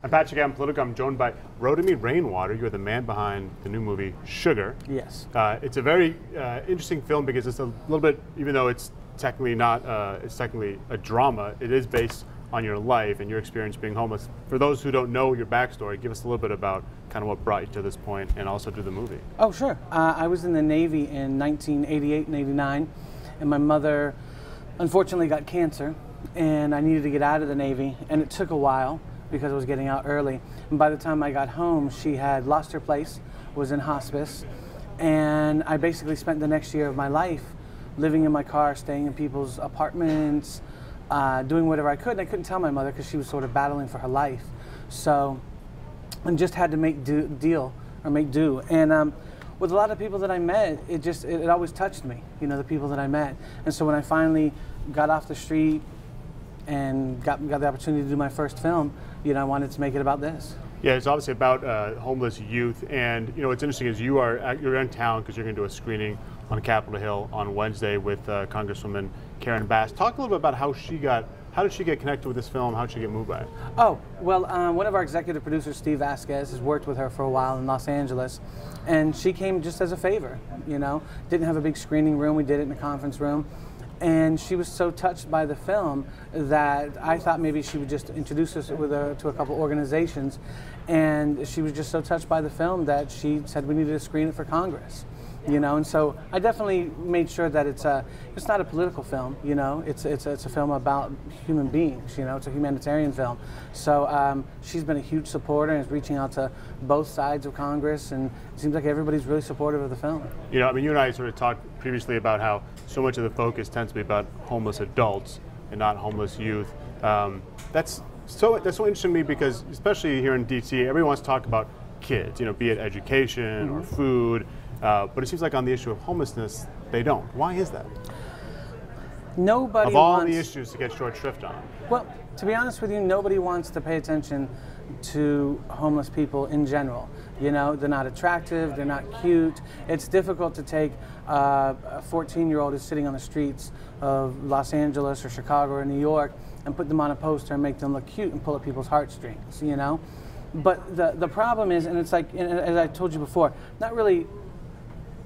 I'm Patrick, I'm Politico. I'm joined by Rotimi Rainwater. You're the man behind the new movie, œSugar. Yes. It's a very interesting film because it's a little bit, even though it's technically not, it's technically a drama, it is based on your life and your experience being homeless. For those who don't know your backstory, give us a little bit about kind of what brought you to this point and also to the movie. Oh, sure. I was in the Navy in 1988 and 89, and my mother unfortunately got cancer, and I needed to get out of the Navy, and it took a while because I was getting out early. And by the time I got home, she had lost her place, was in hospice, and I basically spent the next year of my life living in my car, staying in people's apartments, doing whatever I could. And I couldn't tell my mother because she was sort of battling for her life. So I just had to make do. And with a lot of people that I met, it always touched me, you know, the people that I met. And so when I finally got off the street and got the opportunity to do my first film, you know, I wanted to make it about this. Yeah, it's obviously about homeless youth, and you know what's interesting is you're in town because you're going to do a screening on Capitol Hill on Wednesday with Congresswoman Karen Bass. Talk a little bit about how did she get connected with this film? How did she get moved by it? Oh, well, one of our executive producers, Steve Vasquez, has worked with her for a while in Los Angeles, and she came just as a favor, you know. Didn't have a big screening room, we did it in a conference room. And she was so touched by the film that I thought maybe she would just introduce us to a couple organizations. And she was just so touched by the film that she said we needed to screen it for Congress. You know, and so I definitely made sure that it's not a political film, you know, it's a film about human beings, you know, it's a humanitarian film. So she's been a huge supporter and is reaching out to both sides of Congress, and it seems like everybody's really supportive of the film. You know, I mean, you and I sort of talked previously about how so much of the focus tends to be about homeless adults and not homeless youth. That's so interesting to me because, especially here in DC, everyone wants to talk about kids, you know, be it education or food. But it seems like on the issue of homelessness, they don't. Why is that? Nobody of all wants, the issues to get short shrift on. Well, to be honest with you, nobody wants to pay attention to homeless people in general. You know, they're not attractive, they're not cute. It's difficult to take a 14-year-old who's sitting on the streets of Los Angeles or Chicago or New York and put them on a poster and make them look cute and pull at people's heartstrings, you know? But the problem is, and it's like, as I told you before, not really.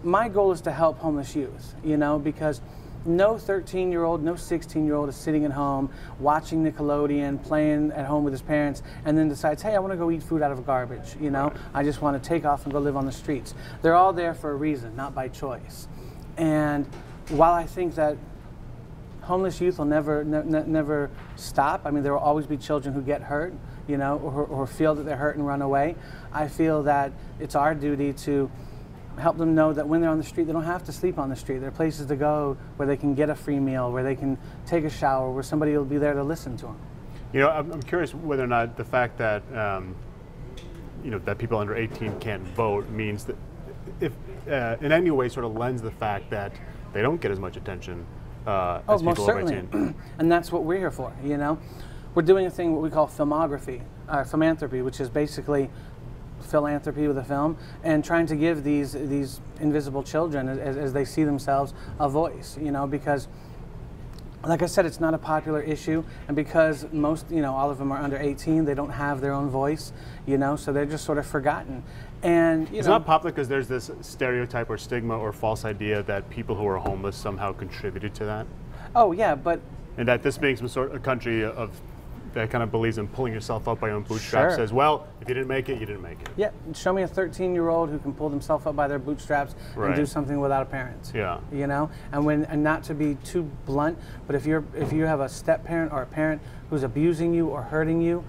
My goal is to help homeless youth, you know, because no 13-year-old, no 16-year-old is sitting at home watching Nickelodeon, playing at home with his parents, and then decides, hey, I want to go eat food out of garbage, you know? I just want to take off and go live on the streets. They're all there for a reason, not by choice. And while I think that homeless youth will never stop, I mean, there will always be children who get hurt, you know, or feel that they're hurt and run away. I feel that it's our duty to help them know that when they're on the street, they don't have to sleep on the street. There are places to go where they can get a free meal, where they can take a shower, where somebody will be there to listen to them. You know, I'm curious whether or not the fact that you know, that people under 18 can't vote means that if in any way sort of lends the fact that they don't get as much attention as people over 18. And that's what we're here for, you know. We're doing a thing what we call philanthropy, which is basically philanthropy with a film, and trying to give these invisible children, as they see themselves, a voice, you know, because like I said, it's not a popular issue, and because most, you know, all of them are under 18, they don't have their own voice, you know, so they're just sort of forgotten. And it's not popular because there's this stereotype or stigma or false idea that people who are homeless somehow contributed to that. Oh yeah, but and that this being some sort of a country that kind of believes in pulling yourself up by your own bootstraps, says, well, if you didn't make it, you didn't make it. Yeah, show me a 13-year-old who can pull themselves up by their bootstraps and do something without a parent. Yeah. You know, and not to be too blunt, but if you have a step parent or a parent who's abusing you or hurting you,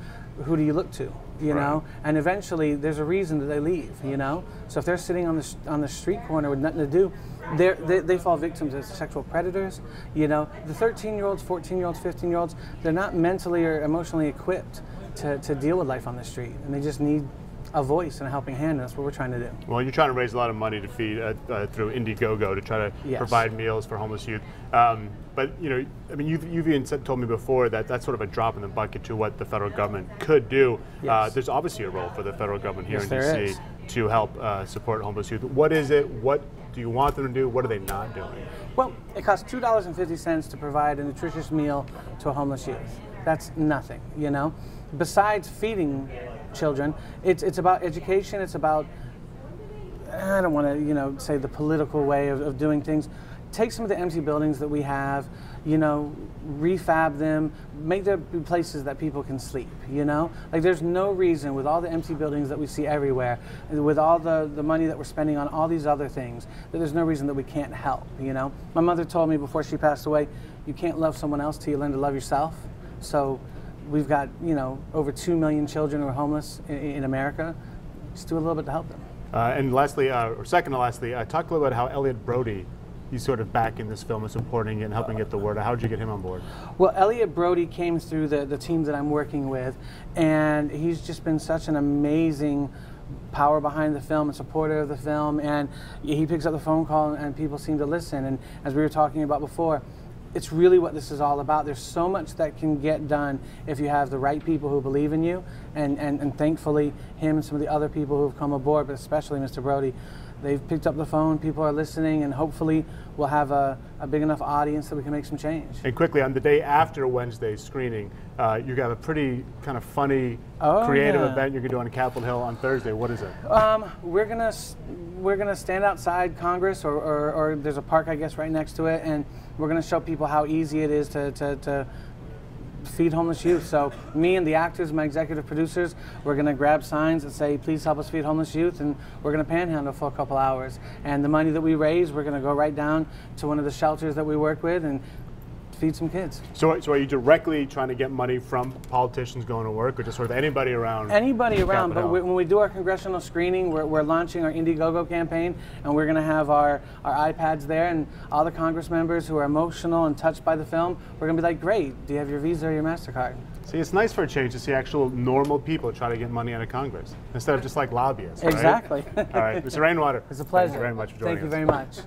who do you look to? You know, and eventually there's a reason that they leave. You know, so if they're sitting on the street corner with nothing to do, they fall victim to sexual predators. You know, the 13-year-olds, 14-year-olds, 15-year-olds, they're not mentally or emotionally equipped to deal with life on the street, and they just need a voice and a helping hand, and that's what we're trying to do. Well, you're trying to raise a lot of money to feed through Indiegogo to try to provide meals for homeless youth. But you know, I mean, you've even told me before that that's sort of a drop in the bucket to what the federal government could do. There's obviously a role for the federal government here in DC to help support homeless youth. What is it? What do you want them to do? What are they not doing? Well, it costs $2.50 to provide a nutritious meal to a homeless youth. That's nothing, you know? Besides feeding children, it's about education, it's about, I don't want to, you know, say the political way of doing things. Take some of the empty buildings that we have, you know, refab them, make there be places that people can sleep, you know? Like, there's no reason, with all the empty buildings that we see everywhere, with all the money that we're spending on all these other things, that there's no reason that we can't help, you know? My mother told me before she passed away, you can't love someone else till you learn to love yourself. So we've got, you know, over 2 million children who are homeless in America. Just do a little bit to help them. And lastly, or second to lastly, talk a little about how Elliott Broidy, he's sort of back in this film and supporting it and helping get the word out. How did you get him on board? Well, Elliott Broidy came through the team that I'm working with, and he's just been such an amazing power behind the film and supporter of the film, and he picks up the phone call and people seem to listen. And as we were talking about before, it's really what this is all about. There's so much that can get done if you have the right people who believe in you, and thankfully him and some of the other people who have come aboard, but especially Mr. Broidy, they've picked up the phone, people are listening, and hopefully we'll have a big enough audience that we can make some change. And quickly, on the day after Wednesday's screening, you're going to have a pretty kind of funny, creative event you're going to do on Capitol Hill on Thursday. What is it? We're gonna stand outside Congress, or there's a park, I guess, right next to it, and we're gonna show people how easy it is to feed homeless youth. So me and the actors, my executive producers, we're going to grab signs that say, please help us feed homeless youth, and we're going to panhandle for a couple hours. And the money that we raise, we're going to go right down to one of the shelters that we work with and feed some kids. So are you directly trying to get money from politicians going to work, or just sort of anybody around? Anybody around, but when we do our congressional screening, we're launching our Indiegogo campaign, and we're going to have our iPads there, and all the Congress members who are emotional and touched by the film, we're going to be like, great, do you have your Visa or your MasterCard? See, it's nice for a change to see actual normal people try to get money out of Congress, instead of just like lobbyists, Exactly. Right? All right, Mr. Rainwater. It's a pleasure. Thank you very much for joining us. Thank you very much.